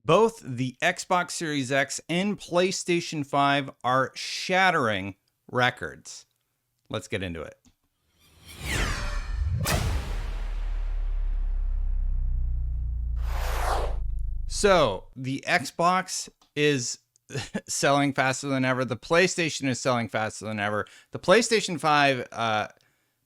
Both the Xbox Series X and PlayStation 5 are shattering records. Let's get into it. So, the Xbox is selling faster than ever. The PlayStation is selling faster than ever. The PlayStation 5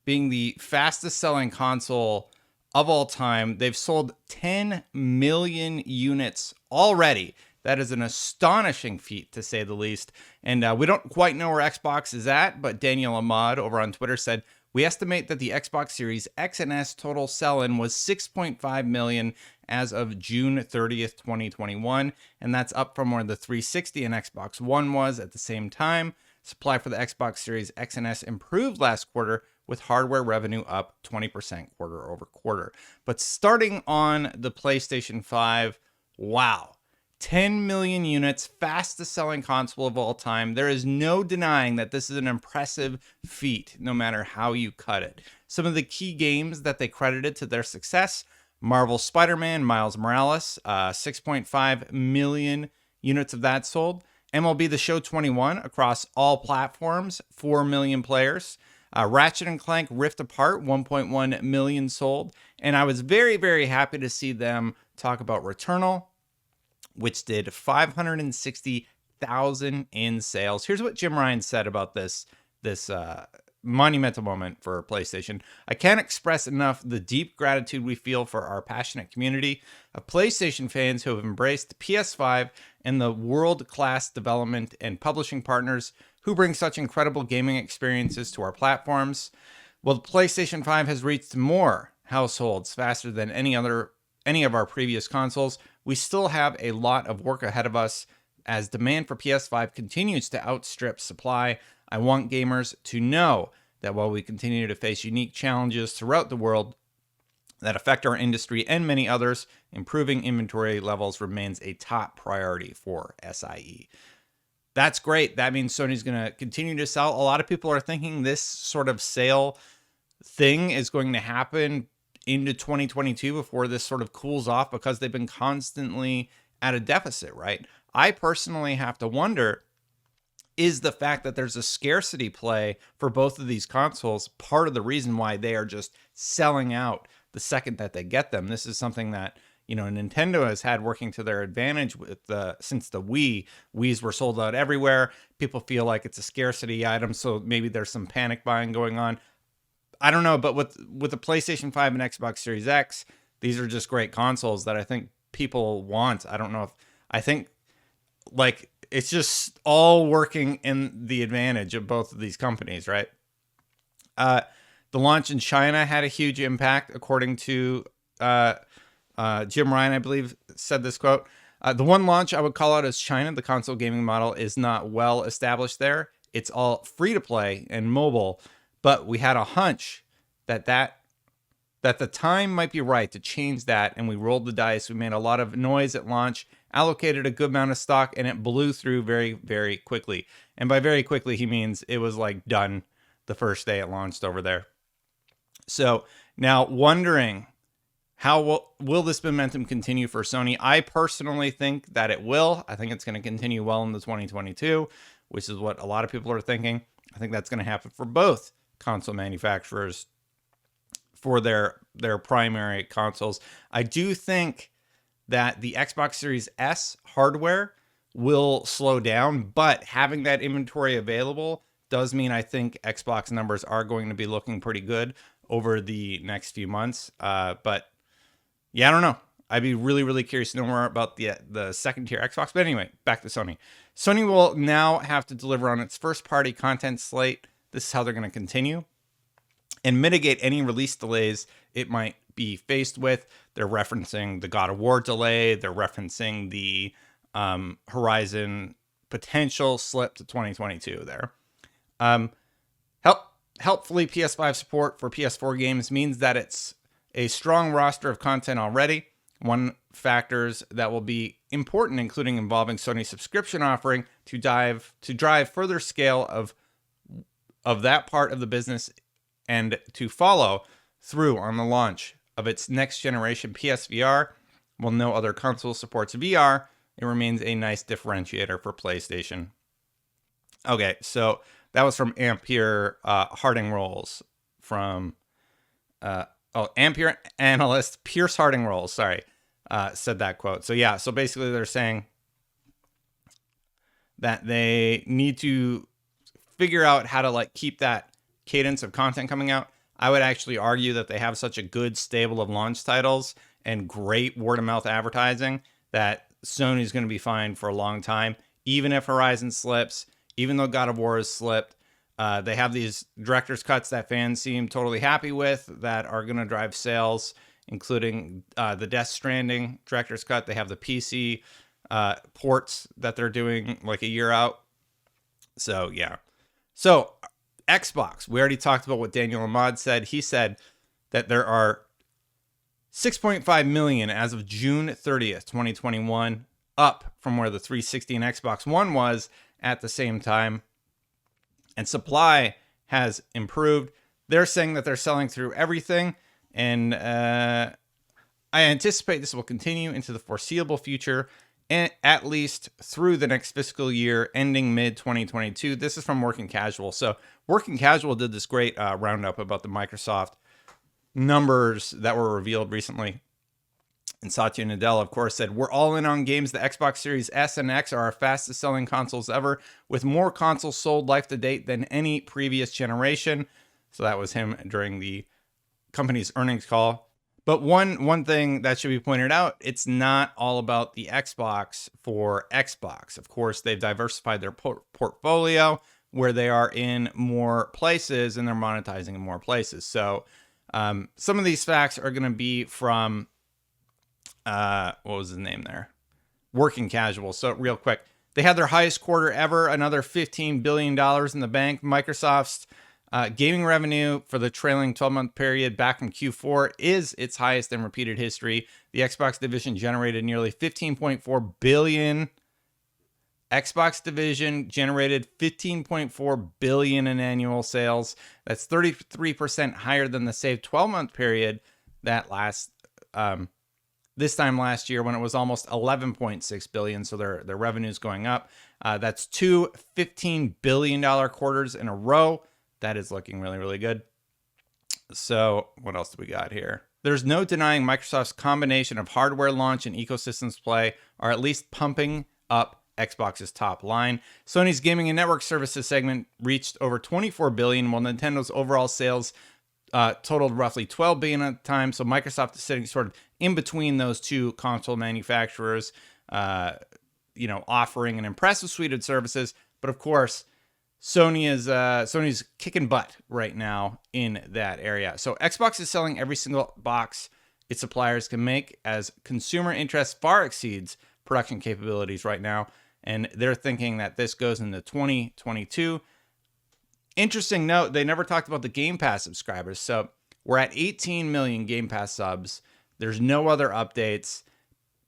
being the fastest selling console of all time. They've sold 10 million units already. That is an astonishing feat, to say the least. And we don't quite know where Xbox is at, but Daniel Ahmad over on Twitter said, we estimate that the Xbox Series X and S total sell-in was 6.5 million as of June 30th, 2021, and that's up from where the 360 and Xbox One was at the same time. Supply for the Xbox Series X and S improved last quarter, with hardware revenue up 20% quarter over quarter. But starting on the PlayStation 5, wow. 10 million units, fastest selling console of all time. There is no denying that this is an impressive feat, no matter how you cut it. Some of the key games that they credited to their success: Marvel Spider-Man, Miles Morales, 6.5 million units of that sold. MLB The Show 21 across all platforms, 4 million players. Ratchet & Clank Rift Apart, 1.1 million sold. And I was very, very happy to see them talk about Returnal, which did 560,000 in sales. Here's what Jim Ryan said about this monumental moment for PlayStation. I can't express enough the deep gratitude we feel for our passionate community of PlayStation fans who have embraced the PS5 and the world-class development and publishing partners who bring such incredible gaming experiences to our platforms. Well, the PlayStation 5 has reached more households faster than any of our previous consoles. We still have a lot of work ahead of us as demand for PS5 continues to outstrip supply. I want gamers to know that while we continue to face unique challenges throughout the world that affect our industry and many others, improving inventory levels remains a top priority for SIE. That's great. That means Sony's going to continue to sell. A lot of people are thinking this sort of sale thing is going to happen into 2022 before this sort of cools off, because they've been constantly at a deficit, right? I personally have to wonder, is the fact that there's a scarcity play for both of these consoles part of the reason why they are just selling out the second that they get them? This is something that, Nintendo has had working to their advantage with since the Wii. Wii's were sold out everywhere. People feel like it's a scarcity item, so maybe there's some panic buying going on. I don't know, but with the PlayStation 5 and Xbox Series X, these are just great consoles that I think people want. I think it's just all working in the advantage of both of these companies, right? The launch in China had a huge impact, according to Jim Ryan, I believe, said this quote. The one launch I would call out is China. The console gaming model is not well established there. It's all free to play and mobile. But we had a hunch that the time might be right to change that, and we rolled the dice. We made a lot of noise at launch, allocated a good amount of stock, and it blew through very, very quickly. And by very quickly, he means it was done the first day it launched over there. So now wondering, how will this momentum continue for Sony? I personally think that it will. I think it's going to continue well into 2022, which is what a lot of people are thinking. I think that's going to happen for both console manufacturers for their primary consoles. I do think that the Xbox Series S hardware will slow down, but having that inventory available does mean I think Xbox numbers are going to be looking pretty good over the next few months. But yeah, I don't know. I'd be really, really curious to know more about the second tier Xbox. But anyway, back to Sony. Sony will now have to deliver on its first party content slate. This is how they're going to continue and mitigate any release delays it might be faced with. They're referencing the God of War delay. They're referencing the Horizon potential slip to 2022 there. Helpfully, PS5 support for PS4 games means that it's a strong roster of content already. One factors that will be important, including involving Sony's subscription offering to drive further scale of that part of the business and to follow through on the launch of its next generation PSVR While no other console supports VR, it remains a nice differentiator for PlayStation. Okay, so that was from Ampere Harding Rolls from Ampere analyst Pierce Harding Rolls, said that quote. So yeah, so basically they're saying that they need to figure out how to like keep that cadence of content coming out. I would actually argue that they have such a good stable of launch titles and great word of mouth advertising that Sony's going to be fine for a long time. Even if Horizon slips, even though God of War has slipped, they have these director's cuts that fans seem totally happy with that are going to drive sales, including the Death Stranding director's cut. They have the PC ports that they're doing like a year out. So, yeah. So, Xbox. We already talked about what Daniel Ahmad said. He said that there are 6.5 million as of June 30th, 2021, up from where the 360 and Xbox One was at the same time. And supply has improved. They're saying that they're selling through everything. And I anticipate this will continue into the foreseeable future, and at least through the next fiscal year ending mid-2022. This is from Working Casual. So Working Casual did this great roundup about the Microsoft numbers that were revealed recently. And Satya Nadella, of course, said, "We're all in on games. The Xbox Series S and X are our fastest selling consoles ever, with more consoles sold life to date than any previous generation." So that was him during the company's earnings call. But one thing that should be pointed out, it's not all about the Xbox for Xbox. Of course, they've diversified their portfolio where they are in more places and they're monetizing in more places. So some of these facts are going to be from, what was his name there? Working Casual. So real quick, they had their highest quarter ever, another $15 billion in the bank. Microsoft's gaming revenue for the trailing 12-month period back from Q4 is its highest in repeated history. The Xbox division generated nearly $15.4 billion. Xbox division generated $15.4 billion in annual sales. That's 33% higher than the same 12-month period that this time last year when it was almost $11.6 billion. So their revenue's going up. That's two $15 billion quarters in a row. That is looking really, really good. So what else do we got here? There's no denying Microsoft's combination of hardware launch and ecosystems play are at least pumping up Xbox's top line. Sony's gaming and network services segment reached over $24 billion, while Nintendo's overall sales totaled roughly $12 billion at the time. So Microsoft is sitting sort of in between those two console manufacturers, offering an impressive suite of services. But of course, Sony's kicking butt right now in that area. So Xbox is selling every single box its suppliers can make, as consumer interest far exceeds production capabilities right now. And they're thinking that this goes into 2022. Interesting note, they never talked about the Game Pass subscribers. So we're at 18 million Game Pass subs. There's no other updates.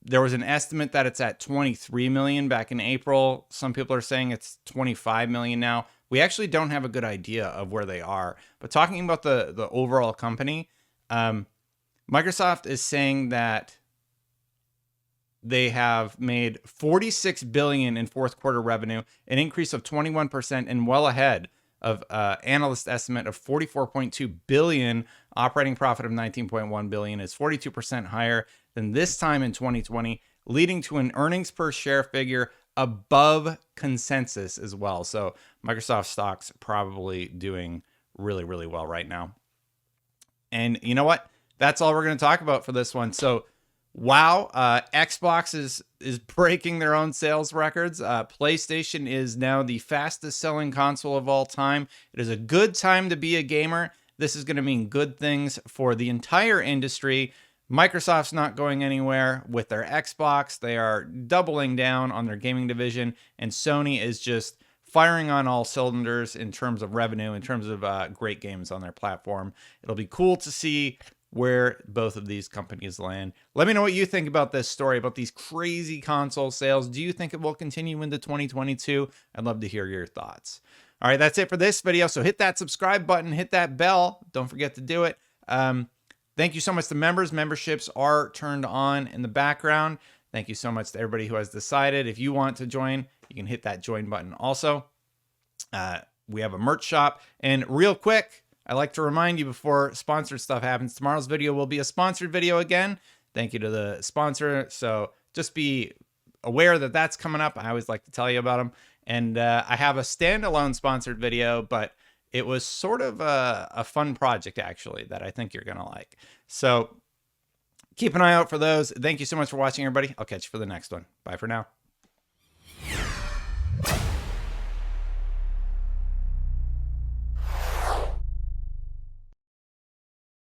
There was an estimate that it's at 23 million back in April. Some people are saying it's 25 million now. We actually don't have a good idea of where they are. But talking about the overall company, Microsoft is saying that they have made $46 billion in fourth quarter revenue, an increase of 21% and well ahead of analyst estimate of $44.2 billion. Operating profit of $19.1 billion is 42% higher than this time in 2020, leading to an earnings per share figure above consensus as well. So Microsoft stock's probably doing really, really well right now. And you know what? That's all we're going to talk about for this one. So wow, Xbox is breaking their own sales records. PlayStation is now the fastest selling console of all time. It is a good time to be a gamer. This is going to mean good things for the entire industry. Microsoft's not going anywhere with their Xbox. They are doubling down on their gaming division, and Sony is just firing on all cylinders in terms of revenue, in terms of great games on their platform. It'll be cool to see where both of these companies land. Let me know what you think about this story, about these crazy console sales. Do you think it will continue into 2022? I'd love to hear your thoughts. All right, that's it for this video. So hit that subscribe button, hit that bell. Don't forget to do it. Thank you so much to members. Memberships are turned on in the background. Thank you so much to everybody who has decided. If you want to join, you can hit that join button also. We have a merch shop. And real quick, I like to remind you before sponsored stuff happens, tomorrow's video will be a sponsored video again. Thank you to the sponsor. So just be aware that that's coming up. I always like to tell you about them. And I have a standalone sponsored video, but it was sort of a fun project, actually, that I think you're going to like. So keep an eye out for those. Thank you so much for watching, everybody. I'll catch you for the next one. Bye for now.